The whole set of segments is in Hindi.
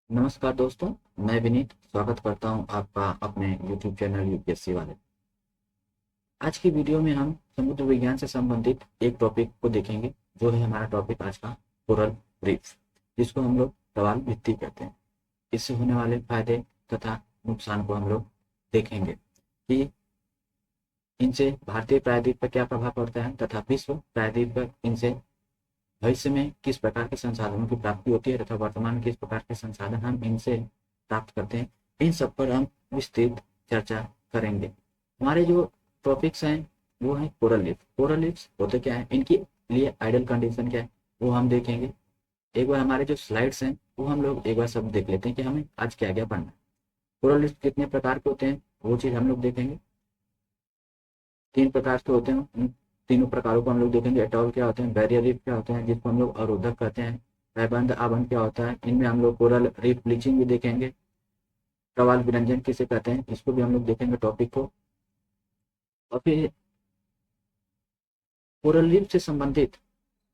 नमस्कार दोस्तों। मैं विनीत स्वागत करता हूं आपका अपने YouTube चैनल यूपीएससी वाले। आज की वीडियो में हम समुद्र विज्ञान से संबंधित एक टॉपिक को देखेंगे, जो है हमारा टॉपिक आज का कोरल रीफ, जिसको हम लोग प्रवाल भित्ति कहते हैं। इससे होने वाले फायदे तथा नुकसान को हम लोग देखेंगे कि इनसे भारतीय प्रायद्वीप पर क्या प्रभाव पड़ता है तथा विश्व प्रायद्वीप पर इनसे भविष्य में किस प्रकार के संसाधनों की प्राप्ति होती है तथा वर्तमान में किस प्रकार के संसाधन हम इनसे प्राप्त करते हैं। इन सब पर हम विस्तृत चर्चा करेंगे। हमारे जो टॉपिक्स हैं वो है कोरल रीफ। कोरल रीफ्स होते क्या है, इनकी लिए आइडियल कंडीशन क्या है वो हम देखेंगे। एक बार हमारे जो स्लाइड्स हैं वो हम लोग एक बार सब देख लेते हैं कि हमें आज क्या क्या पढ़ना है। कोरल रीफ कितने प्रकार के होते हैं वो चीज़ हम लोग देखेंगे। 3 प्रकार के होते हैं, उन तीनों प्रकारों को हम लोग देखेंगे। एटॉल क्या होते हैं, बैरियर रीफ क्या होते हैं जिसको हम लोग अवरोधक कहते हैं, पैबंद आबंद क्या होता है, इनमें हम लोग कोरल रीफ ब्लीचिंग भी देखेंगे, प्रवाल विरंजन किसे कहते हैं इसको भी हम लोग देखेंगे टॉपिक को। और फिर कोरल रीफ से संबंधित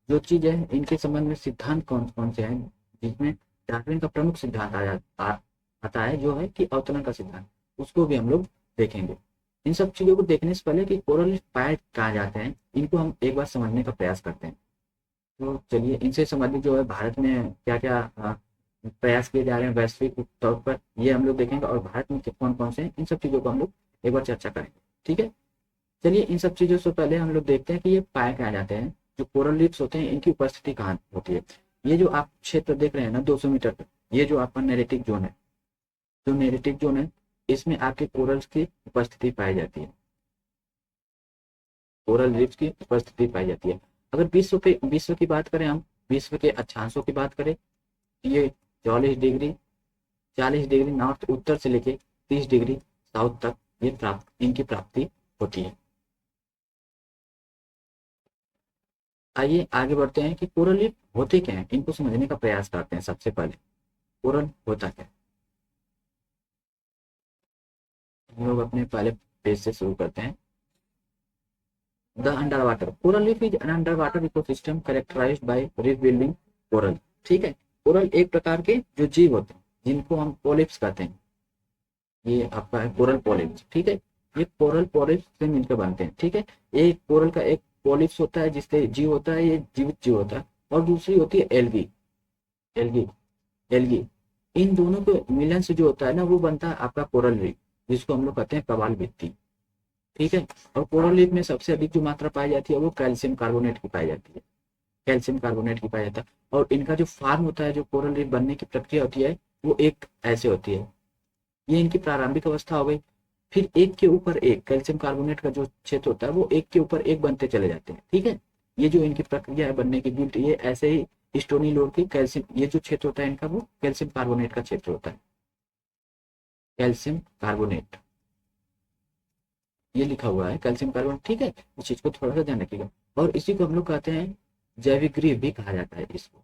जो चीज है इनके संबंध में सिद्धांत कौन कौन से हैं, जिसमें डार्विन का प्रमुख सिद्धांत आता है जो है कि अवतरण का सिद्धांत, उसको भी हम लोग देखेंगे। इन सब चीजों को देखने से पहले कि कोरल रीफ पाए कहाँ जाते हैं इनको हम एक बार समझने का प्रयास करते हैं। तो चलिए इनसे संबंधित जो है भारत में क्या क्या प्रयास किए जा रहे हैं वैश्विक तौर पर, ये हम लोग देखेंगे। और भारत में कौन कौन से हैं इन सब चीज़ों को हम लोग एक बार चर्चा करेंगे। ठीक है, चलिए इन सब चीज़ों से पहले हम लोग देखते हैं कि ये पाए कहाँ जाते हैं। जो कोरल रीफ्स होते हैं इनकी उपस्थिति कहाँ होती है। ये जो आप क्षेत्र देख रहे हैं ना 200 मीटर पर, ये जो आपका नेरेटिक जोन है, जो नेरेटिक जोन है इसमें आपके कोरल्स की उपस्थिति पाई जाती है। कोरल रीफ्स की उपस्थिति पाई जाती है। अगर विश्व की बात करें, हम विश्व के अक्षांशों की बात करें, ये 40 डिग्री नॉर्थ उत्तर से लेके 30 डिग्री साउथ तक ये इनकी प्राप्ति होती है। आइए आगे बढ़ते हैं कि कोरल रीफ होते क्या हैं, इनको समझने का प्रयास करते हैं। सबसे पहले कोरल होता क्या है, हम लोग अपने पहले पेज से शुरू करते हैं। The under water coral reef is an under water ecosystem characterized by reef building coral. ठीक है, कोरल एक प्रकार के जो जीव होते हैं जिनको हम पोलिप्स कहते हैं, ये आपका है कोरल पॉलिप्स। ठीक है, ये कोरल पॉलिप्स से मिलकर बनते हैं। ठीक है, एक कोरल का एक पॉलिप्स होता है जिससे जीव होता है, ये जीवित जीव होता है। और दूसरी होती है एल्गी। एल्गी एल्गी इन दोनों के मिलन से जो होता है ना वो बनता है आपका कोरल रीफ, जिसको हम लोग कहते हैं प्रवाल भित्ति। ठीक है, और कोरल रीफ में सबसे अधिक जो मात्रा पाई जाती है वो कैल्शियम कार्बोनेट की पाई जाती है। कैल्शियम कार्बोनेट की पाया जाता है। और इनका जो फार्म होता है, जो कोरल रीफ बनने की प्रक्रिया होती है वो एक ऐसे होती है। ये इनकी प्रारंभिक अवस्था हो गई, फिर एक के ऊपर एक कैल्शियम कार्बोनेट का जो क्षेत्र होता है वो एक के ऊपर एक बनते चले जाते हैं। ठीक है, ये जो इनकी प्रक्रिया है बनने की गिल्ट, ये ऐसे ही स्टोनी लोड की कैल्शियम, ये जो क्षेत्र होता है इनका वो कैल्शियम कार्बोनेट का क्षेत्र होता है। कैल्शियम कार्बोनेट ये लिखा हुआ है कैल्शियम कार्बोनेट। ठीक है, इस चीज को थोड़ा सा ध्यान रखिएगा। और इसी को हम लोग कहते हैं जैविक गृह भी कहा जाता है इसको,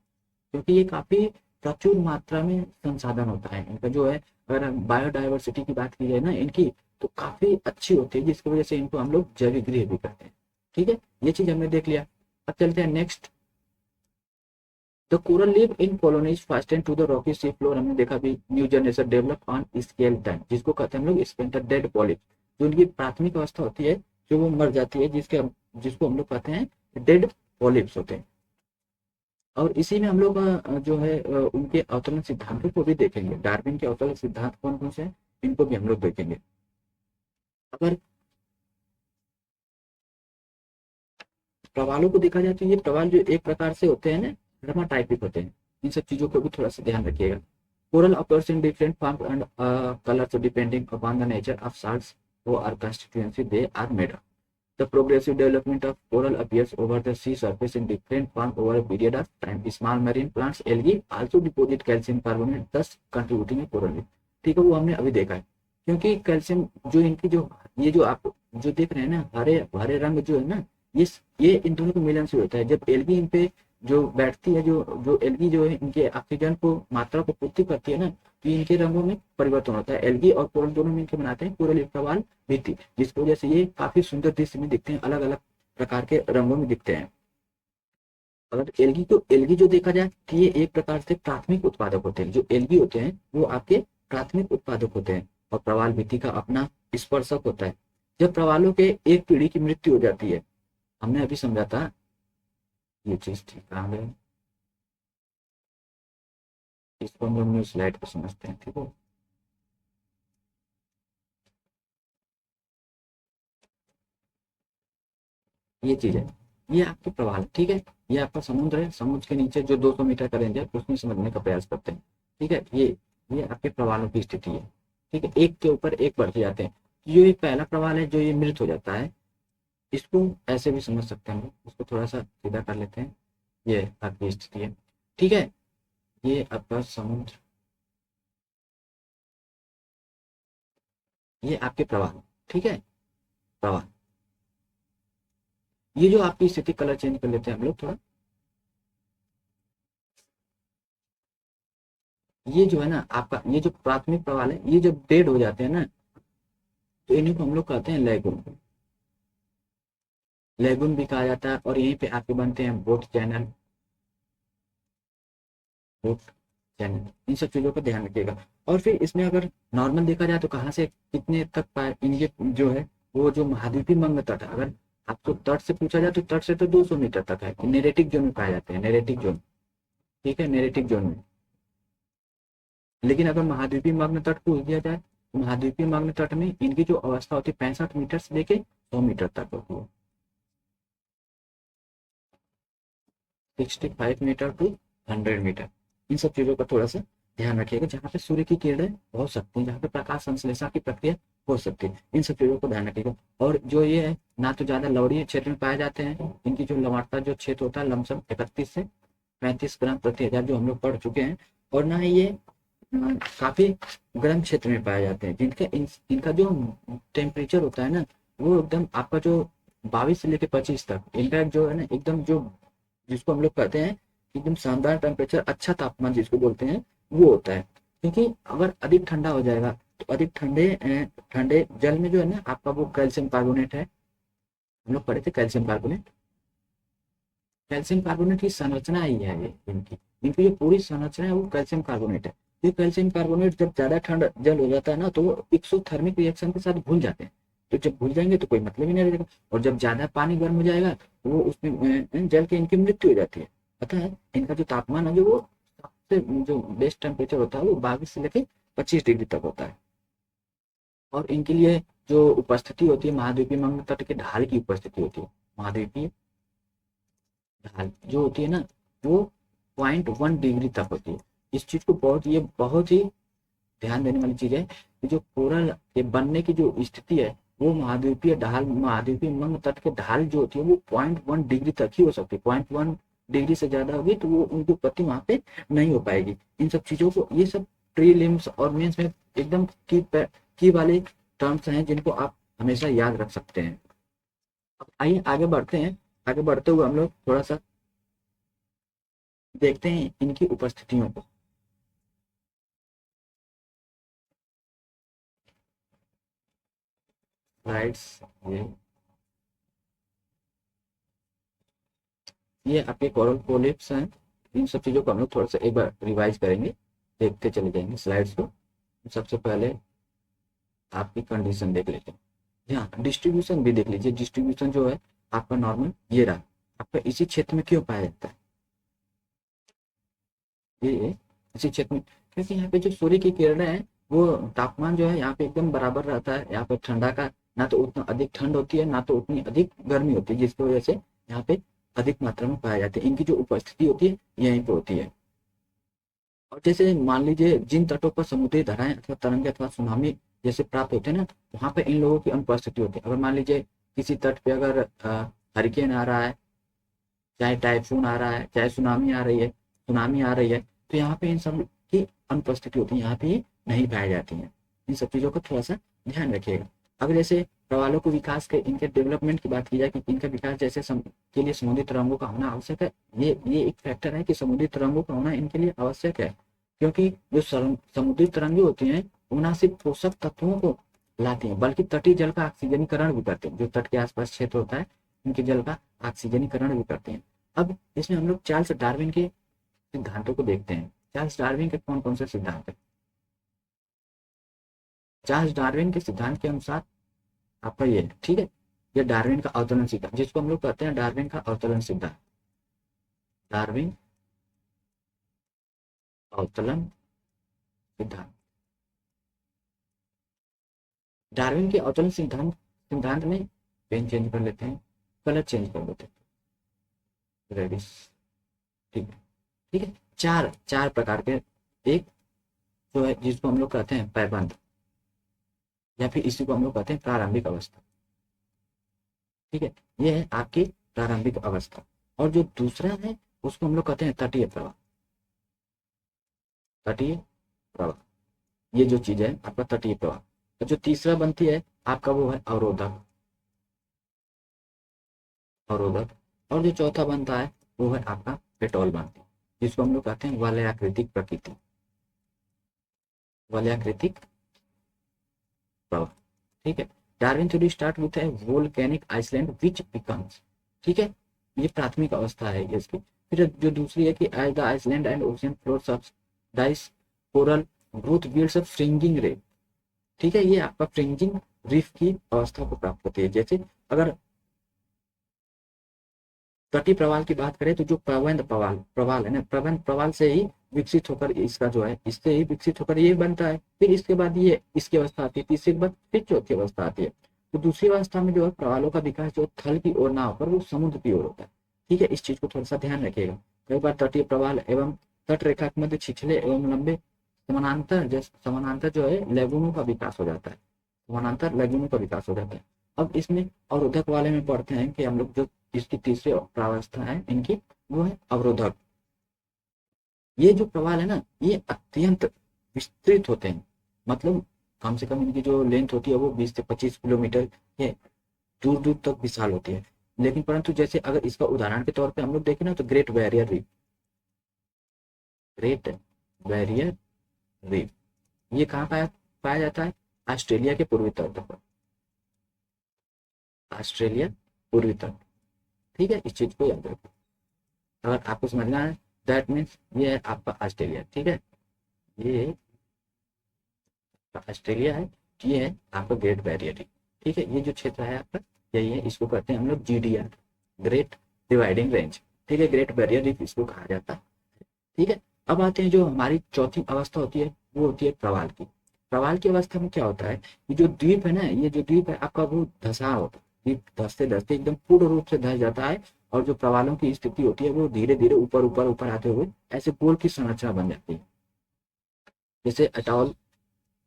क्योंकि ये काफी प्रचुर मात्रा में संसाधन होता है इनका जो है। अगर बायोडाइवर्सिटी की बात की जाए ना इनकी, तो काफी अच्छी होती है, जिसकी वजह से इनको हम लोग जैविक गृह भी कहते हैं। ठीक है, ये चीज हमने देख लिया। अब चलते हैं next. The coral live in colonies fasten to the rocky sea floor. हमने देखा भी new generation develop on scale time, जिसको कहते हैं हम लोग स्पेंटर डेड पॉलिप। जो उनकी प्राथमिक अवस्था होती है जो वो मर जाती है, जिसको हम लोग कहते हैं डेड पॉलिप्स होते हैं। और इसी में हम लोग जो है उनके अवतरण सिद्धांतों को भी देखेंगे। डार्विन के अवतरण सिद्धांत कौन कौन से हैं इनको भी हम लोग देखेंगे। अगर प्रवालों को देखा जाए तो ये प्रवाल जो एक प्रकार से होते हैं ना हेर्माटाइपिक होते हैं। इन सब चीजों को भी थोड़ा सा ध्यान रखिएगा। Coral appears in different form and colours depending upon the nature of salts or constituency they are made of. The progressive development of coral appears over the sea surface in different form over a period of time. Small marine plants, algae also deposit calcium carbonate, thus contributing a coral reef. ठीक है, वो हमने अभी देखा है। क्योंकि कैल्शियम जो इनकी जो ये जो आप जो देख रहे हैं ना हरे हरे रंग जो है ना, ये इन दोनों के मिलन से होता है। जब एल्गी इन पे जो बैठती है, जो जो एल्गी जो है इनके ऑक्सीजन को मात्रा को पूर्ति करती है ना, तो इनके रंगों में परिवर्तन होता है। एल्गी और कोरल दोनों मिलकर बनाते हैं कोरल प्रवाल भित्ति, जिसकी वजह से ये काफी सुंदर दृश्य में दिखते हैं, अलग अलग प्रकार के रंगों में दिखते हैं। अगर एलगी जो देखा जाए कि ये एक प्रकार से प्राथमिक उत्पादक होते हैं। जो एलगी होते हैं वो आपके प्राथमिक उत्पादक होते हैं और प्रवाल भित्ति का अपना स्पर्शक होता है। जब प्रवालों के एक पीढ़ी की मृत्यु हो जाती है, हमने अभी समझा था ये चीज ठीक कहाँ गई, इसको हम लोग न्यू स्लाइड पर समझते हैं। ठीक है, ये चीज है, ये आपके प्रवाल। ठीक है, ये आपका समुद्र है, समुद्र के नीचे जो 200 मीटर का रेंज है उसमें समझने का प्रयास करते हैं। ठीक है, ये आपके प्रवालों की स्थिति है। ठीक है, एक के ऊपर एक बढ़ते जाते हैं। जो ये पहला प्रवाल है जो ये मृत हो जाता है, इसको ऐसे भी समझ सकते हैं हम लोग, इसको थोड़ा सा सीधा कर लेते हैं। ये आपकी स्थिति है। ठीक है, ये आपका समुद्र, ये आपके प्रवाल। ठीक है, प्रवाल, ये जो आपकी स्थिति, कलर चेंज कर लेते हैं हम लोग थोड़ा। ये जो है ना आपका, ये जो प्राथमिक प्रवाल है, ये जब डेड हो जाते हैं ना तो इन्हीं को हम लोग कहते हैं लेगुन। लेगुन भी कहा जाता है। और यहीं पे आपके बनते हैं बोट चैनल, बोट चैनल, इन सब चीजों का ध्यान रखिएगा। और फिर इसमें अगर नॉर्मल देखा जाए तो कहाँ से कितने तक पाए इनके जो है, वो जो महाद्वीपीय मंग तट है, अगर आपको तट से पूछा जाए तो तट से तो 200 मीटर तक है, नेरेटिक जोन में पाए जाते हैं, नेरेटिक जोन। ठीक है, नेरेटिक जोन में। लेकिन अगर महाद्वीपीय मग्न तट पूछ दिया जाए तो महाद्वीपीय मग्न तट में इनकी जो अवस्था होती है 65 मीटर से लेके 100 मीटर तक होती है। 65 मीटर टू 100 मीटर। इन सब चीजों का थोड़ा सा ध्यान रखिएगा। जहाँ पे सूर्य की किरणें पहुंच सकती हैं, जहाँ पे प्रकाश संश्लेषण की प्रक्रिया हो सकती है, इन सब चीजों को ध्यान रखिएगा। और जो ये है, ना तो ज्यादा लवणीय क्षेत्र में पाए जाते हैं, इनकी जो लवणता जो क्षेत्र होता है लमसम 31 से 35 ग्राम प्रति हजार, जो हम लोग पढ़ चुके हैं। और ना ही ये काफी गर्म क्षेत्र में पाए जाते हैं, इनका जो टेम्परेचर होता है ना, वो एकदम आपका जो 22 से लेकर 25 तक, इनका जो है ना एकदम, जो जिसको हम लोग कहते हैं एकदम शानदार टेम्परेचर, अच्छा तापमान जिसको बोलते हैं, वो होता है। क्योंकि अगर अधिक ठंडा हो जाएगा तो अधिक ठंडे ठंडे जल में जो है ना आपका वो कैल्शियम कार्बोनेट है, हम लोग पढ़े थे कैल्शियम कार्बोनेट। कैल्शियम कार्बोनेट की संरचना ही है ये, इनकी इनकी जो पूरी संरचना है वो कैल्शियम कार्बोनेट है। ये कैल्शियम कार्बोनेट जब ज्यादा ठंड जल हो जाता है ना तो वो एक्सोथर्मिक रिएक्शन के साथ घुल जाते हैं। तो जब घुल जाएंगे तो कोई मतलब ही नहीं रहेगा। और जब ज्यादा पानी गर्म हो जाएगा तो वो उसमें जल के इनकी मृत्यु हो जाती है। पता है, इनका जो तापमान है, जो वो सबसे जो बेस्ट टेम्परेचर होता है वो 22 से लेकर 25 डिग्री तक होता है। और इनके लिए जो उपस्थिति होती है, महाद्वीपीय मंग तट के ढाल की उपस्थिति होती है। महाद्वीपीय ढाल जो होती है ना, वो 0.1 डिग्री तक होती है। इस चीज को बहुत ही ध्यान देने वाली चीज है कि जो कोरल के बनने की जो स्थिति है, वो महाद्वीपीय ढाल, महाद्वीपीय मंग तट के ढाल जो होती है वो 0.1 डिग्री तक ही हो सकती है। 0.1 डिग्री से ज्यादा होगी तो वो उनकी उत्पत्ति वहां पे नहीं हो पाएगी। इन सब चीजों को, ये सब प्रीलिम्स और मेंस में एकदम की वाले टर्म्स हैं जिनको आप हमेशा याद रख सकते हैं। अब आइए आगे बढ़ते हैं। आगे बढ़ते हुए हम लोग थोड़ा सा देखते हैं इनकी उपस्थितियों को। राइट्स, ये आपके कोरल पोलिप्स हैं। इन सब चीजों को हम लोग थोड़ा सा एक बार रिवाइज करेंगे, देखते चले जाएंगे स्लाइड्स को। सबसे पहले आपकी कंडीशन देख लेते हैं। हाँ, डिस्ट्रीब्यूशन भी देख लीजिए। डिस्ट्रीब्यूशन जो है आपका नॉर्मल ये रहा, आपका इसी क्षेत्र में क्यों पाया जाता है, ये इसी क्षेत्र में, क्योंकि यहाँ पे जो सूर्य की किरणें हैं वो तापमान जो है यहाँ पे एकदम बराबर रहता है। यहाँ पे ठंडा का ना तो उतना अधिक ठंड होती है, ना तो उतनी अधिक गर्मी होती है, जिसकी वजह से यहाँ पे अधिक मात्रा में पाए जाते हैं। इनकी जो उपस्थिति होती है यहीं पे होती है। और जैसे मान लीजिए जिन तटों पर समुद्री धाराएं अथवा तरंगे अथवा सुनामी जैसे प्राप्त होते हैं ना, वहां पे इन लोगों की अनुपस्थिति होती है। अगर मान लीजिए किसी तट पे अगर हरिकेन आ रहा है, चाहे टाइफून आ रहा है, चाहे सुनामी आ रही है, तो यहाँ पे इन सब की अनुपस्थिति होती है, यहाँ पे ये नहीं पाई जाती है। इन सब चीजों का थोड़ा सा ध्यान रखिएगा। अगर जैसे प्रवालों को विकास के, इनके डेवलपमेंट की बात की जाए कि इनका विकास जैसे के लिए समुद्री तरंगों का होना आवश्यक है, ये एक फैक्टर है कि समुद्री तरंगों का होना इनके लिए आवश्यक है। क्योंकि जो समुद्री तरंगे होती हैं वो ना सिर्फ पोषक तत्वों को लाती हैं बल्कि तटीय जल का ऑक्सीजनीकरण भी करते हैं। जो तट के आसपास क्षेत्र होता है उनके जल का ऑक्सीजनीकरण भी करते हैं। अब इसमें हम लोग चार्ल्स डार्विन के सिद्धांतों को देखते हैं। चार्ल्स डार्विन के कौन कौन से सिद्धांत है? चार्ल्स डार्विन के सिद्धांत के अनुसार आपका ये है, ठीक है, ये डार्विन का अवतरण सिद्धांत, जिसको हम लोग कहते हैं डार्विन का अवतरण सिद्धांत। डार्विन अवतरण सिद्धांत। डार्विन के अवतरण सिद्धांत सिद्धांत में पेन चेंज कर लेते हैं, कलर चेंज कर लेते हैं, रेडिश, ठीक है, ठीक है। चार चार प्रकार के, एक जो है जिसको हम लोग कहते हैं पैबंद, या फिर इसी को हम लोग कहते हैं प्रारंभिक अवस्था, ठीक है, ये है आपकी प्रारंभिक अवस्था। और जो दूसरा है उसको हम लोग कहते हैं तटीय प्रवाह। तटीय प्रवाह, ये जो चीज है आपका तटीय प्रवाह। और जो तीसरा बनती है आपका वो है अवरोधक, अवरोधक। और जो चौथा बनता है वो है आपका पेट्रोल बनती है, जिसको हम लोग कहते हैं वलयाकृतिक प्रकृति, वलयाकृतिक प्रवाह, ठीक है। डार्विन थ्योरी स्टार्ट विथ है वोल्केनिक आइसलैंड विच बिकम्स, ठीक है, ये प्राथमिक अवस्था है इसकी। फिर जो दूसरी है कि as the island and ocean floor dies coral growth builds a fringing reef, ठीक है, ये आपका फ्रिंजिंग रीफ की अवस्था को प्राप्त होती है। जैसे अगर तटीय प्रवाल की बात करें तो जो प्रबंध प्रवाल प्रवाल है ना, प्रबंध प्रवाल से ही विकसित होकर इसका जो है, इससे ही विकसित होकर ये बनता है। फिर इसके बाद ये इसकी अवस्था आती है, तीसरे के बाद फिर चौथी अवस्था आती है। तो दूसरी अवस्था में जो है प्रवालों का विकास जो थल की ओर ना होकर वो समुद्र की ओर होता है, ठीक है, इस चीज को थोड़ा सा ध्यान रखिएगा। कई बार तटीय प्रवाल एवं तट रेखा के मध्य छिछले एवं लंबे समानांतर समानांतर जो है लेगुनों का विकास हो जाता है, समानांतर लेगुनों का विकास हो जाता है। अब इसमें अवरोधक वाले में पढ़ते हैं कि हम लोग जो इसकी तीसरी प्रावस्था है इनकी, वो है अवरोधक। ये जो प्रवाल है ना ये अत्यंत विस्तृत होते हैं, मतलब कम से कम इनकी जो लेंथ होती है वो 20 से 25 किलोमीटर ये दूर दूर तक विशाल होती है। लेकिन परंतु जैसे अगर इसका उदाहरण के तौर पे हम लोग देखें ना तो great barrier reef, great barrier reef ये कहाँ पाया पाया जाता है? ऑस्ट्रेलिया के पूर्वी तट पर, ऑस्ट्रेलिया पूर्वी तट, ठीक है, इस चीज को याद रखो अगर आपको समझना है। दैट मीन्स ये है आपका ऑस्ट्रेलिया, ठीक है, ये ऑस्ट्रेलिया है, ये है आपका ग्रेट बैरियर रीफ, ठीक है, ये जो क्षेत्र है आपका यही है, इसको कहते हैं हम लोग GDR, ग्रेट डिवाइडिंग रेंज, ठीक है, ग्रेट बैरियर रीफ इसको कहा जाता है, ठीक है। अब आते हैं जो हमारी चौथी अवस्था होती है वो होती है प्रवाल की। प्रवाल की अवस्था में क्या होता है कि जो द्वीप है ना, ये जो द्वीप है आपका वो धसा होता है, द्वीप धसते धसते एकदम पूर्ण रूप से धस जाता है। और जो प्रवालों की स्थिति होती है वो धीरे धीरे ऊपर ऊपर ऊपर आते हुए ऐसे गोल की संरचना बन जाती है। जैसे अटॉल,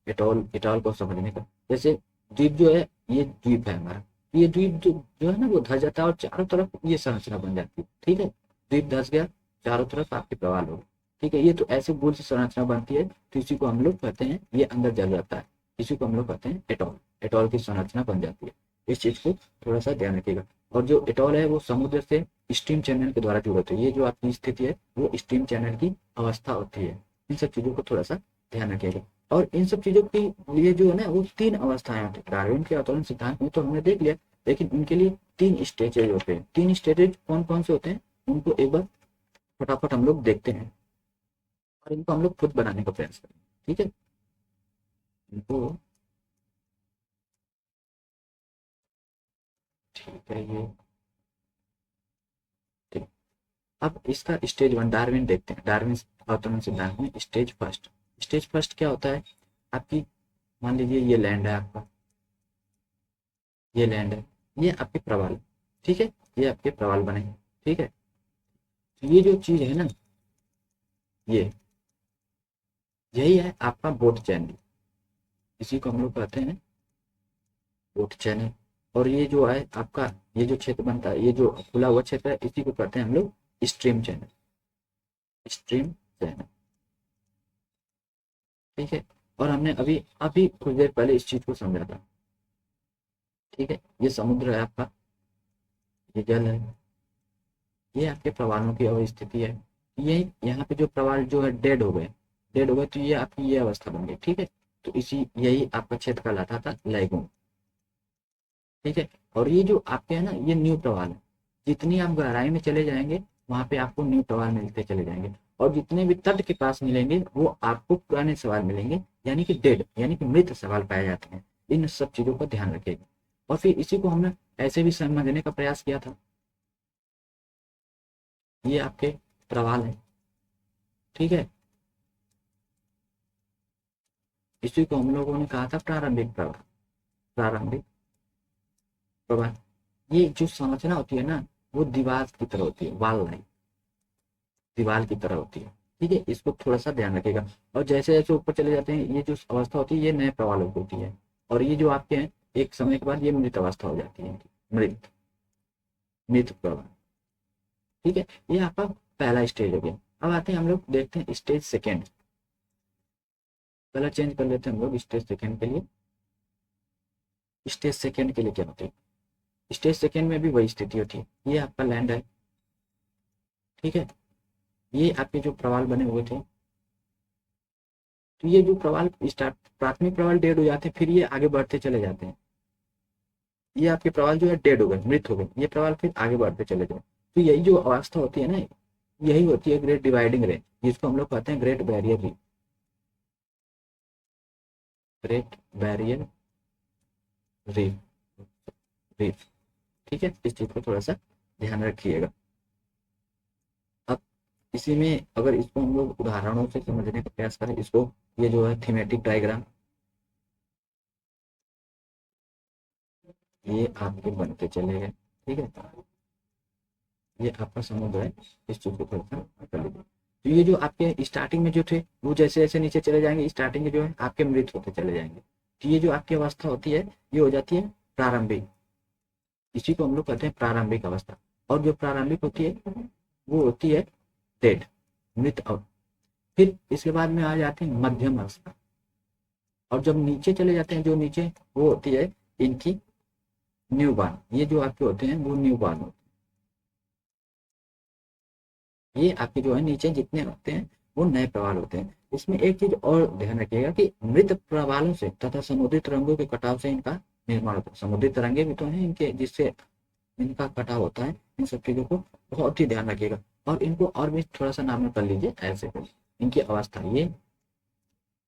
एटॉल एटॉल को समझने का, जैसे द्वीप जो है ये द्वीप है हमारा, ये द्वीप जो है ना वो धस जाता है और चारों तरफ ये संरचना बन जाती है, ठीक है, द्वीप धस गया, चारों तरफ आपके प्रवाल हो, ठीक है, ये तो ऐसे गोल से संरचना बनती है, तो इसी को हम लोग कहते हैं ये अंदर जल जाता है, इसी को हम लोग कहते हैं एटॉल, एटॉल की संरचना बन जाती है, इस चीज को थोड़ा सा ध्यान रखिएगा। और जो एटॉल है वो समुद्र से स्टीम चैनल के द्वारा जुड़े होते हैं, ये जो आपकी स्थिति है वो स्टीम चैनल की अवस्था होती है, इन सब चीजों को थोड़ा सा ध्यान रखिएगा। और इन सब चीजों के लिए जो है ना वो तीन अवस्थाएं होती है, डार्विन के अवतरण सिद्धांत में तो हमने देख लिया, लेकिन उनके लिए तीन स्टेजेज होते हैं। तीन स्टेजेज कौन कौन से होते हैं उनको एक बार फटाफट हम लोग देखते हैं और इनको हम लोग खुद बनाने का प्रयास करें, ठीक है, इनको, ठीक है, ये ठीक। अब इसका स्टेज वन डार्विन देखते हैं, डार्विन अवतरण सिद्धांत में स्टेज फर्स्ट, स्टेज फर्स्ट क्या होता है आपकी, मान लीजिए ये लैंड है आपका, ये लैंड है, ये आपके प्रवाल, ठीक है, ये आपके प्रवाल बने, ठीक है, तो ये जो चीज है ना ये यही है आपका बोट चैनल, इसी को हम लोग कहते हैं बोट चैनल। और ये जो है आपका ये जो क्षेत्र बनता है, ये जो खुला हुआ क्षेत्र है इसी को कहते हैं हम लोग स्ट्रीम चैनल, स्ट्रीम चैनल, ठीक है। और हमने अभी अभी कुछ देर पहले इस चीज को समझा था, ठीक है, ये समुद्र है आपका, ये जल है, ये आपके प्रवालों की अवस्थिति है, ये यहाँ पे जो प्रवाल जो है डेड हो गए, डेड हो गए तो ये आपकी ये अवस्था बन गई, ठीक है, तो इसी यही आपका क्षेत्र कहलाता था लैगून, ठीक है। और ये जो आपके है ना ये न्यू प्रवाल है, जितनी आप गहराई में चले जाएंगे वहां पे आपको न्यू प्रवाल मिलते चले जाएंगे, और जितने भी तट के पास मिलेंगे वो आपको पुराने सवाल मिलेंगे, यानी कि डेड, यानी कि मृत सवाल पाए जाते हैं। इन सब चीजों का ध्यान रखिएगा। और फिर इसी को हमने ऐसे भी समझने का प्रयास किया था। ये आपके प्रवाल है, ठीक है। इसी को हम लोगों ने कहा था प्रारंभिक प्रवाल, प्रारंभिक प्रवाल। ये जो संरचना होती है ना, वो दीवार की तरह होती है, वाल लाइन, दीवार की तरह होती है, ठीक है। इसको थोड़ा सा ध्यान रखिएगा। और जैसे जैसे ऊपर चले जाते हैं, ये जो अवस्था होती है ये नए प्रवालों की होती है, और ये जो आपके हैं एक समय के बाद ये मृत अवस्था हो जाती है, मृत, मृत प्रवाल, ठीक है। ये आपका पहला स्टेज हो गया। अब आते हैं हम लोग देखते हैं स्टेज सेकेंड। पहला चेंज कर लेते हैं हम लोग स्टेज सेकेंड के लिए। स्टेज सेकेंड के लिए क्या होती है? स्टेज सेकेंड में भी वही स्थिति होती है। ये आपका लैंड है, ठीक है। ये आपके जो प्रवाल बने हुए थे, तो ये जो प्रवाल स्टार्ट, प्राथमिक प्रवाल डेड हो जाते हैं, फिर ये आगे बढ़ते चले जाते हैं। ये आपके प्रवाल जो है डेड हो गए, मृत हो गए, ये प्रवाल फिर आगे बढ़ते चले जाए। तो यही जो अवस्था होती है ना, यही होती है ग्रेट डिवाइडिंग रेंज, जिसको हम लोग कहते हैं great barrier reef, great barrier reef, reef, ठीक है। इस चीज को थोड़ा सा ध्यान रखिएगा। अब इसी में अगर इसको हम लोग उदाहरणों से समझने का प्रयास करें, इसको, ये जो है थीमेटिक डायग्राम, ये आपके बनते चले गए, ठीक है। ये आपका समुद्र है, इस चीज को थोड़ा सा कर लीजिए। तो ये जो आपके स्टार्टिंग में जो थे, वो जैसे जैसे नीचे चले जाएंगे, स्टार्टिंग में जो है आपके मृत होते चले जाएंगे। तो ये जो आपकी अवस्था होती है, ये हो जाती है प्रारंभिक। इसी को हम लोग कहते हैं प्रारंभिक अवस्था। और जो प्रारंभिक होती है वो होती है डेड, मृत अवस्था। फिर इसके बाद में आ जाते हैं मध्यम अवस्था। और जब नीचे चले जाते हैं, जो नीचे, वो होती है इनकी न्यू बॉर्न। ये जो आपके होते हैं वो न्यू बॉर्न होते हैं। ये आपके जो है नीचे जितने होते हैं वो नए प्रवाल होते हैं। इसमें एक चीज और ध्यान रखिएगा कि मृत प्रवालों से तथा समुद्री तरंगों के कटाव से इनका निर्माण होता है। समुद्री तरंगे भी तो हैं इनके, जिससे इनका कटाव होता है। इन सब चीजों को बहुत ही ध्यान रखिएगा। और इनको और भी थोड़ा सा नाम कर लीजिए ऐसे। इनकी अवस्था,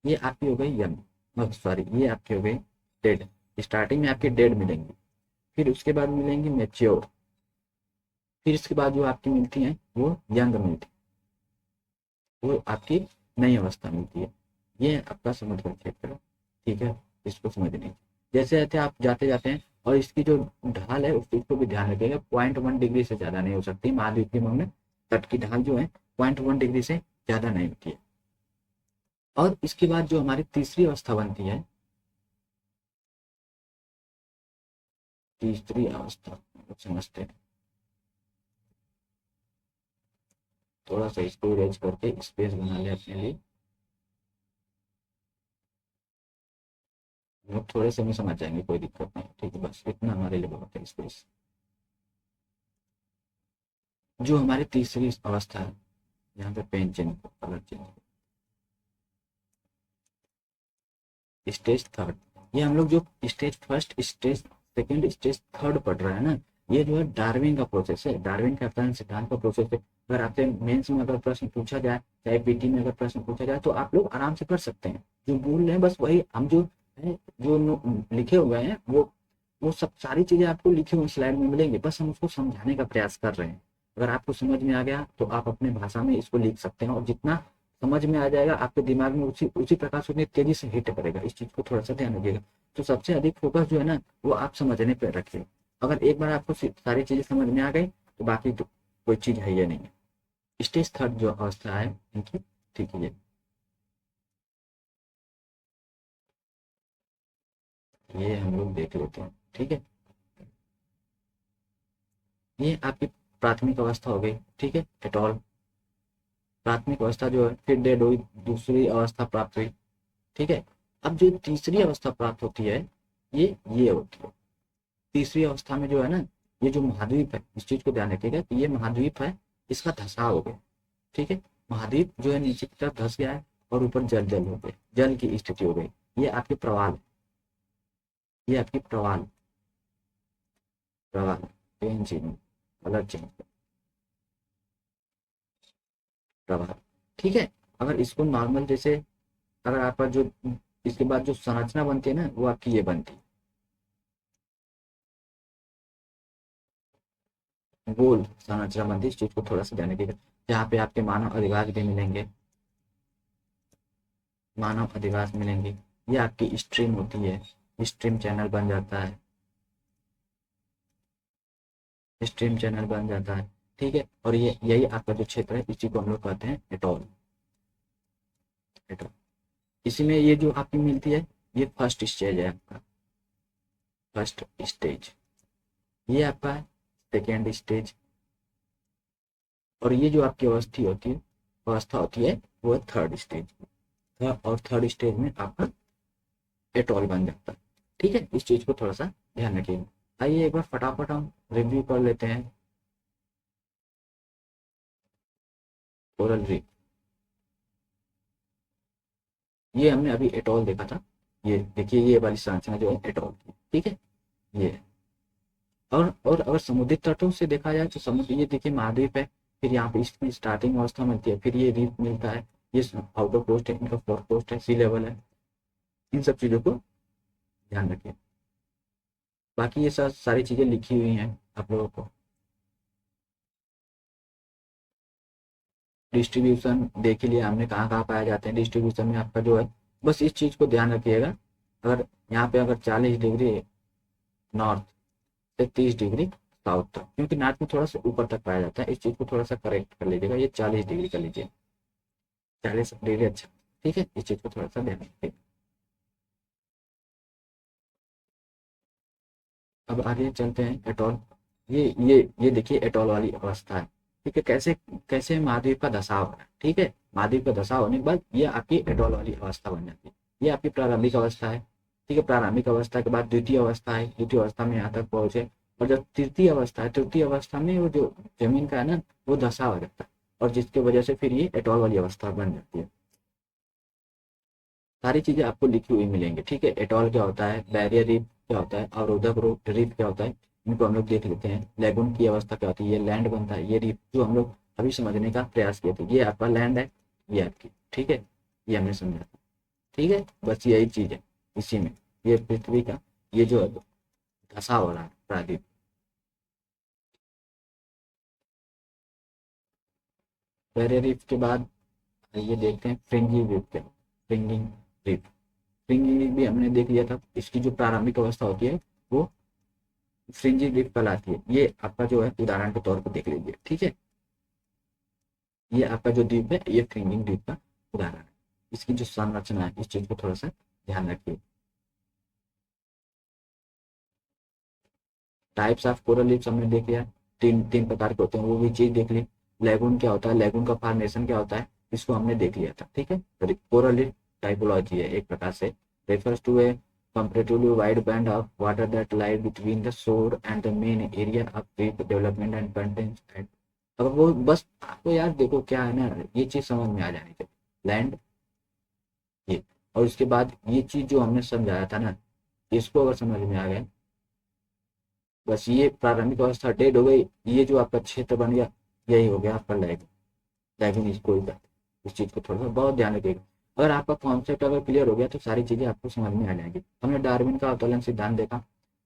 ये आपकी हो गई यंग, सॉरी, ये आपकी हो गई डेड। स्टार्टिंग में आपके डेड मिलेंगी, फिर उसके बाद मिलेंगी मेच्योर, फिर इसके बाद जो आपकी मिलती हैं वो यंग मिलती है, वो आपकी नई अवस्था मिलती है। ये आपका समझ कर चेक करो, ठीक है। इसको समझने जैसे जैसे आप जाते जाते हैं, और इसकी जो ढाल है उस चीज को भी ध्यान रखिएगा, 0.1 डिग्री से ज्यादा नहीं हो सकती। महाद्वीपीय में तट की ढाल जो है 0.1 डिग्री से ज्यादा नहीं होती है। और इसके बाद जो हमारी तीसरी अवस्था बनती है, तीसरी अवस्था समझते हैं। थोड़ा सा इसको इरेज करके स्पेस बना ले अपने लिए, लोग थोड़े से में समझ जाएंगे, कोई दिक्कत नहीं, ठीक है। बस इतना हमारे लिए बहुत है स्पेस। जो हमारी तीसरी अवस्था है, यहाँ पे pen change, colour change, stage third. ये हम लोग जो stage first, stage second, stage third पढ़ रहे हैं ना, ये जो है डार्विन का प्रोसेस है, डार्विन का अध्ययन सिद्धांत का प्रोसेस है। अगर आपसे मेंस में अगर प्रश्न पूछा जाए, चाहे पीटी में अगर प्रश्न पूछा जाए, तो आप लोग आराम से कर सकते हैं। जो बोल रहे हैं बस वही हम जो है, जो लिखे हुए हैं वो सब सारी चीजें आपको लिखी हुई स्लाइड में मिलेंगी, बस हम उसको समझाने का प्रयास कर रहे हैं। अगर आपको समझ में आ गया तो आप अपने भाषा में इसको लिख सकते हैं, और जितना समझ में आ जाएगा आपके दिमाग में उसी उसी प्रकार से उतनी तेजी से हिट करेगा। इस चीज को थोड़ा सा ध्यान रखिएगा। तो सबसे अधिक फोकस जो है ना, वो आप समझने पर रखिए। अगर एक बार आपको सारी चीजें समझ में आ गई, तो बाकी तो कोई चीज है ये नहीं। स्टेज थर्ड जो अवस्था है इनकी, ठीक है। ये हम लोग देख लेते हैं, ठीक है। ये आपकी प्राथमिक अवस्था हो गई, ठीक है, एटॉल। प्राथमिक अवस्था जो है फिर डेड हुई, दूसरी अवस्था प्राप्त हुई, ठीक है। अब जो तीसरी अवस्था प्राप्त होती है, ये होती है तीसरी अवस्था में जो है ना, ये जो महाद्वीप है, इस चीज को ध्यान रखिएगा कि ये महाद्वीप है, इसका धसाव हो गया, ठीक है। महाद्वीप जो है नीचे की तरफ धस गया है, और ऊपर जल जल हो गए, जल की स्थिति हो गई। ये आपके प्रवाल, ये आपकी प्रवाल, प्रवाल, पेन चेंज, कलर चेंज, प्रभाव। ठीक है, अगर इसको नॉर्मल जैसे, अगर आपका जो इसके बाद जो संरचना बनती है ना, वो आपकी ये बनती है, गोल संरचना बनती है। इस चीज को थोड़ा सा ध्यान रखिएगा। जहाँ पे आपके मानव अधिवास भी मिलेंगे, मानव अधिवास मिलेंगे, ये आपकी स्ट्रीम होती है, स्ट्रीम चैनल बन जाता है, स्ट्रीम चैनल बन जाता है। ठीक है, और ये यही आपका जो क्षेत्र है, इसी को हम लोग कहते हैं एटॉल। एटॉल, इसी में ये जो आपकी मिलती है, ये फर्स्ट स्टेज है आपका, फर्स्ट स्टेज। ये आपका सेकेंड स्टेज, और ये जो आपकी अवस्था होती है वो है थर्ड स्टेज। और थर्ड स्टेज में आपका एटॉल बन जाता है। ठीक है, इस चीज को थोड़ा सा ध्यान रखिएगा। आइए एक बार फटाफट हम रिव्यू कर लेते हैं। कोरल रीफ, ये हमने अभी एटॉल देखा था। ये देखिए, ये वाली संरचना जो है एटॉल की। ठीक है, ये है। और अगर समुद्री तटों से देखा जाए तो समुद्र, ये देखिए महाद्वीप है, फिर यहाँ पे इसकी स्टार्टिंग अवस्था मिलती है, फिर ये रीफ मिलता है, ये आउटर कोस्ट है, इनका फोर कोस्ट है, सी लेवल है। इन सब चीजों को ध्यान रखिए। बाकी ये सब सारी चीजें लिखी हुई हैं आप लोगों को। डिस्ट्रीब्यूशन देख ही लिया हमने, कहाँ कहाँ पाए जाते हैं डिस्ट्रीब्यूशन में आपका जो है। बस इस चीज को ध्यान रखिएगा, अगर यहाँ पे अगर 40 डिग्री नॉर्थ से 30 डिग्री साउथ तक, क्योंकि नॉर्थ में थोड़ा सा ऊपर तक पाया जाता है, इस चीज को थोड़ा सा करेक्ट कर लीजिएगा। ये 40 डिग्री कर लीजिए, 40 डिग्री, अच्छा। ठीक है, इस चीज को थोड़ा सा ध्यान रखिए। अब आगे चलते हैं एटॉल। ये देखिए एटॉल वाली अवस्था है। ठीक है, कैसे कैसे महाद्वीप का धसाव है। ठीक है, महाद्वीप का धसाव होने के बाद ये आपकी एटॉल वाली अवस्था बन जाती है। ये आपकी प्रारंभिक अवस्था है। ठीक है, प्रारंभिक अवस्था के बाद द्वितीय अवस्था है, द्वितीय अवस्था में यहाँ तक पहुंचे। और जब तृतीय अवस्था है, तृतीय अवस्था में वो जो जमीन का है ना, वो धसाव हो जाता है, और जिसकी वजह से फिर ये एटॉल वाली अवस्था बन जाती है। सारी चीजें आपको लिखी हुई मिलेंगी। ठीक है, एटॉल क्या होता है, बैरियर रीफ क्या होता है, अवरोधक रीफ क्या होता है, इनको हम लोग देख लेते हैं। लैगून की अवस्था क्या होती है, ये लैंड बनता है। ये रीफ जो हम लोग अभी समझने का प्रयास किए थे, ये आपका लैंड है, ये आपकी। ठीक है, ये हमने समझा। ठीक है, बस यही चीज है इसी में। ये पृथ्वी का ये जो धसा हो रहा है प्रादीप। बैरियर रीफ के बाद ये देखते हैं फ्रिंगी रीफ क्या, फ्रिंगिंग रीफ। फ्रिंगिंग रीफ भी हमने देख लिया था, इसकी जो प्रारंभिक अवस्था होती है वो फ्रिंजी ड्रिप कहलाती है। ये आपका जो है उदाहरण के तौर पर देख लीजिए। ठीक है, ये आपका जो द्वीप है, ये फ्रिंजिंग द्वीप का उदाहरण है। इसकी जो संरचना है, इस चीज को थोड़ा सा ध्यान रखिए। टाइप्स ऑफ कोरल रीफ्स हमने देख लिया, तीन तीन प्रकार के होते हैं, वो भी चीज देख ली। लेगून क्या होता है, लेगून का फॉर्मेशन क्या होता है, इसको हमने देख लिया था। ठीक है, कोरल रीफ टाइपोलॉजी है एक प्रकार से, refers to a comparatively wide band of water that lie between the shore and the main area of reef development and contains and, अगर वो बस आपको यार देखो क्या है ना, ये चीज समझ में आ जानी चाहिए। लैंड, ये, और उसके बाद ये चीज जो हमने समझाया था ना, इसको अगर समझ में आ गया, बस ये प्रारंभिक अवस्था डेड हो गई। ये जो आपका क्षेत्र बन गया, यही हो गया आपका लैग। लैगिंग इसको ही कहते हैं। इस चीज को थोड़ा सा बहुत ध्यान रखिएगा। अगर आपका कॉन्सेप्ट अगर क्लियर हो गया तो सारी चीजें आपको समझ में आ जाएंगी। हमने डार्विन का अवतरण सिद्धांत देखा,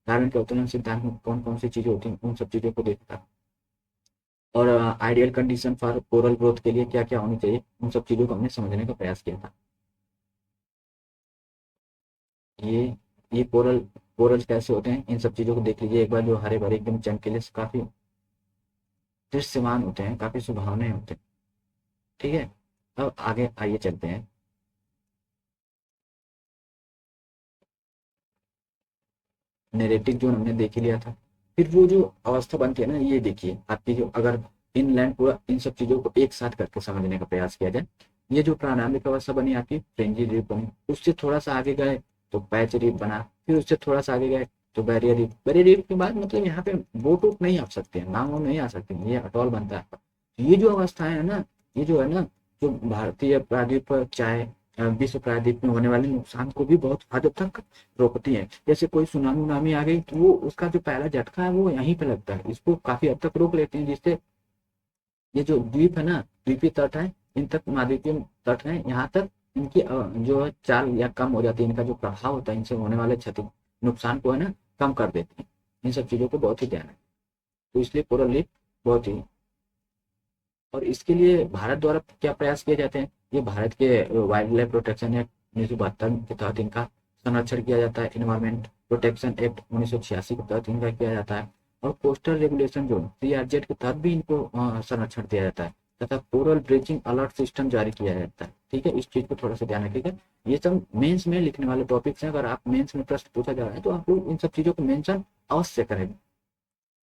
डार्विन के अवतरण सिद्धांत में कौन कौन सी चीजें होती हैं, उन सब चीजों को देखा। और ideal condition for coral growth के लिए क्या क्या होनी चाहिए, उन सब चीजों को हमने समझने का प्रयास किया था। ये ये कोरल कैसे होते हैं, इन सब चीजों को देख लीजिए एक बार। जो हरे भरे एकदम चमकीले काफी दृश्यमान होते हैं, काफी सुभावने होते हैं। ठीक है, अब आगे आइए चलते हैं। नेरेटिव जोन हमने देख ही लिया था। फिर वो जो अवस्था बनती है ना, ये देखिए आपकी जो, अगर इनलैंड पूरा इन सब चीजों को एक साथ करके समझने का प्रयास किया जाए, ये जो प्रारंभिक अवस्था बनी आपकी फ्रिंजी रीफ बनी, उससे थोड़ा सा आगे गए तो पैच रीफ बना, फिर उससे थोड़ा सा आगे गए तो बैरियर रीफ। बैरियर रीफ के बाद मतलब यहाँ पे बोट वोट नहीं आ सकते हैं, नाव नहीं आ सकते हैं, ये अटॉल बनता है आपका। ये जो अवस्थाएं है ना, ये जो है ना, जो भारतीय प्रायद्वीप पर चाहे विश्व प्रायद्वीप में होने वाले नुकसान को भी बहुत हद तक रोकती है। जैसे कोई सुनामी उनामी आ गई तो वो उसका जो पहला झटका है वो यहीं पे लगता है, इसको काफी हद तक रोक लेते हैं, जिससे ये जो द्वीप है ना, द्वीपीय तट है, इन तक महाद्वीपीय तट हैं, यहाँ तक इनकी जो है चाल या कम हो जाती है, इनका जो प्रभाव होता है इनसे होने वाले क्षति नुकसान को है ना कम कर देती है। इन सब चीज़ों को बहुत ही ध्यान है, तो इसलिए कोरल रीफ बहुत ही। और इसके लिए भारत द्वारा क्या प्रयास किए जाते हैं, ये भारत के वाइल्ड लाइफ प्रोटेक्शन एक्ट 1972 के तहत इनका संरक्षण किया जाता है, इन्वायरमेंट प्रोटेक्शन एक्ट 1986 के तहत इनका किया जाता है, और कोस्टल रेगुलेशन जोन CRZ के तहत भी इनको संरक्षण दिया जाता है, तथा कोरल ब्रीचिंग अलर्ट सिस्टम जारी किया जाता है। ठीक है, इस चीज को थोड़ा सा ध्यान रखिएगा, ये सब मेंस में लिखने वाले टॉपिक्स हैं, अगर आप मेंस में प्रश्न पूछा जा रहा है तो आप लोग इन सब चीजों को मेंशन अवश्य करेंगे।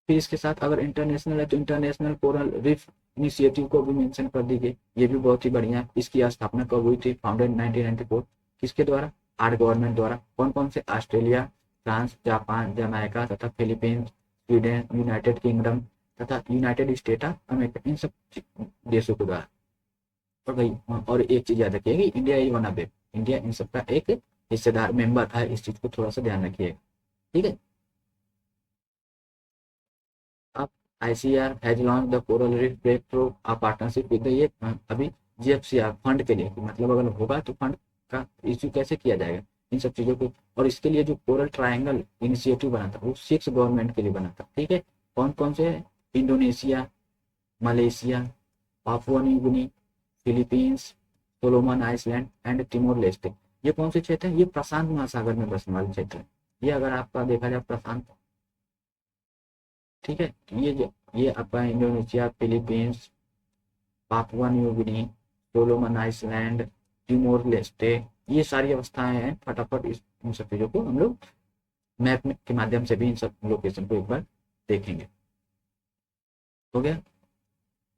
फिर इसके साथ अगर इंटरनेशनल है तो इंटरनेशनल कोरल रीफ इनिशिएटिव को भी मेंशन कर दीजिए, ये भी बहुत ही बढ़िया है। इसकी स्थापना कब हुई थी, फाउंडेड 1994, किसके द्वारा, आर गवर्नमेंट द्वारा। कौन कौन से, ऑस्ट्रेलिया, फ्रांस, जापान, जमैका तथा फिलीपींस, स्वीडन, यूनाइटेड किंगडम तथा यूनाइटेड स्टेट ऑफ अमेरिका, इन सब देशों के द्वारा। और भाई और एक चीज याद रखिए कि India is one of them, India in सबका एक हिस्सेदार मेंबर था, इस चीज को थोड़ा सा ध्यान रखिएगा। ठीक है, अब ICR has launch the coral reef breakthrough a partnership with ये अभी GFCR फंड के लिए, मतलब अगर होगा तो फंड का इश्यू कैसे किया जाएगा इन सब चीज़ों को। और इसके लिए जो कोरल ट्रायंगल इनिशिएटिव बना था वो 6 गवर्नमेंट के लिए बना था। ठीक है, कौन कौन से, Indonesia, Malaysia, Papua New Guinea, Philippines, Solomon Island and Timor Leste. ये कौन से क्षेत्र हैं, ये प्रशांत महासागर में बसने वाले क्षेत्र हैं। ये अगर आपका देखा जाए प्रशांत, ठीक है, ये आपका Indonesia, Philippines, Papua New Guinea, Solomon Island, Timor Leste, ये सारी अवस्थाएं हैं। फटाफट इन सब चीजों को हम लोग मैप के माध्यम से भी इन सब लोकेशन को एक बार देखेंगे। हो गया,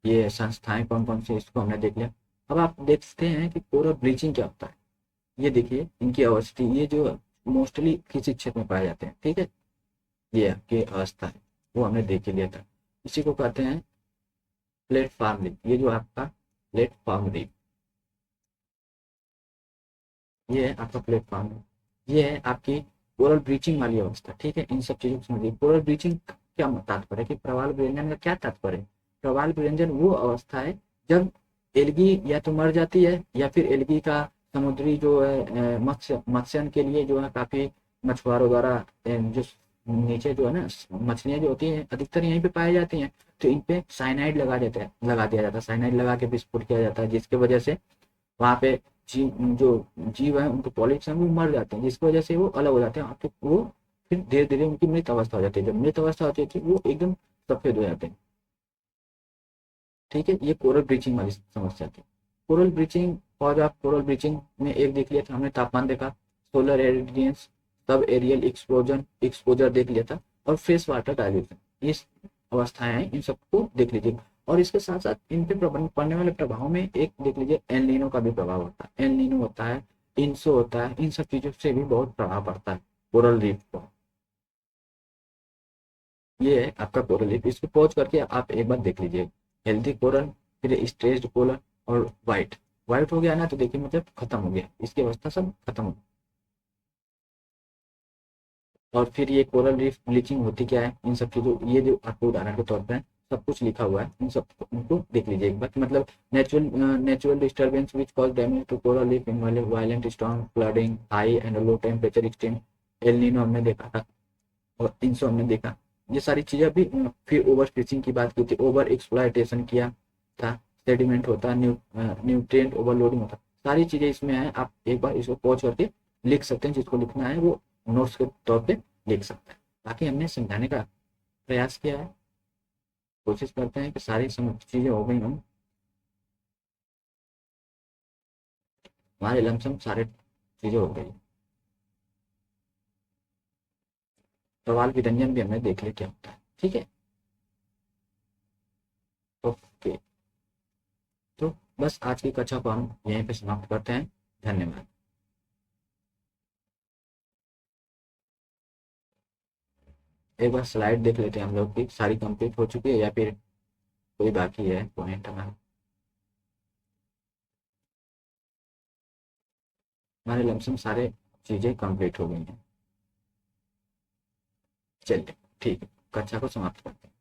ये संस्थाएं कौन कौन सी, इसको हमने देख लिया। अब आप देखते हैं कि कोरल ब्लीचिंग क्या होता है। ये देखिए इनकी अवस्थी, ये जो मोस्टली किसी क्षेत्र में पाए जाते हैं। ठीक है, ये आपकी अवस्था है, वो हमने देख ही लिया था। इसी को कहते हैं प्लेटफॉर्म रीफ। ये जो आपका प्लेटफॉर्म रीफ, ये है आपका प्लेटफॉर्म, ये है आपकी कोरल ब्रीचिंग वाली अवस्था। ठीक है, इन सब चीजों को समझिए। कोरल ब्रीचिंग क्या तात्पर्य है कि प्रवाल विरंजन का क्या तात्पर्य है। प्रवाल विरंजन वो अवस्था है जब एल्गी या तो मर जाती है या फिर एल्गी का समुद्री जो है मत्स्यन के लिए जो है काफी मछुआरों द्वारा जो नीचे जो है ना मछलियां जो होती हैं अधिकतर यहीं पे पाई जाती हैं, तो इन पे साइनाइड लगा दिया जाता है, साइनाइड लगा के विस्फोट किया जाता है, जिसकी वजह से वहाँ पे जो जीव है उनके पॉलिप्स हैं वो मर जाते हैं, जिसकी वजह से वो अलग हो जाते हैं, तो वो फिर धीरे धीरे उनकी मृत अवस्था हो जाती है। जब मृत अवस्था होती है वो एकदम सफेद हो जाते हैं। ठीक है, ये कोरल ब्लीचिंग वाली समस्या थी। कोरल ब्लीचिंग, और आप कोरल ब्लीचिंग में एक देख लिया था हमने, तापमान देखा, सोलर रेडियंस, सब एरियल एक्सपोजर देख लिया था, और फ्रेश वाटर डाइल्यूशन, ये अवस्थाएं हैं, इन सबको देख लीजिए। और इसके साथ साथ इन पे पड़ने वाले प्रभाव में एक देख लीजिए एल नीनो का भी प्रभाव होता है। एल नीनो होता है, इंसो होता है, इन सब चीजों से भी बहुत प्रभाव पड़ता है कोरल रीफ को। ये है आपका कोरल रीफ, इसको पॉज करके आप एक बार देख लीजिए। हेल्थी कोरल, फिर स्ट्रेस्ड कोरल, और व्हाइट। व्हाइट हो गया ना तो देखिए मतलब खत्म हो गया, इसकी अवस्था सब खत्म हो। और फिर ये कोरल रीफ ब्लीचिंग होती क्या है, इन सब चीजों, ये जो आपको उदाहरण के तौर पर सब कुछ लिखा हुआ है, इन सब उनको देख लीजिए एक बार। मतलब natural disturbance which cause damage to coral reef in violent storm, flooding, high and low temperature extreme, El Nino हमने देखा था, और इंसो हमने देखा। ये सारी चीजें भी। फिर ओवर फिशिंग की बात की थी, ओवर एक्सप्लॉयटेशन किया था, सेडिमेंट होता, न्यूट्रिएंट ओवरलोडिंग होता, सारी चीजें इसमें है। आप एक बार इसको पॉज करके लिख सकते हैं, जिसको लिखना है वो नोट्स के तौर पे लिख सकते हैं। बाकी हमने समझाने का प्रयास किया है, कोशिश करते हैं कि सारी चीजें हो गई हम, हमारे लमसम सारे चीजें हो गई। प्रवाल विरंजन भी हमने देख लिया क्या होता है। ठीक है, ओके, तो बस आज की कक्षा को हम यहीं पे समाप्त करते हैं। धन्यवाद। एक बार स्लाइड देख लेते हैं हम लोग की सारी कंप्लीट हो चुकी है या फिर कोई बाकी है पॉइंट हमारा। हमारे लमसम सारे चीजें कंप्लीट हो गई हैं। चलिए ठीक है, कक्षा को समाप्त करते हैं।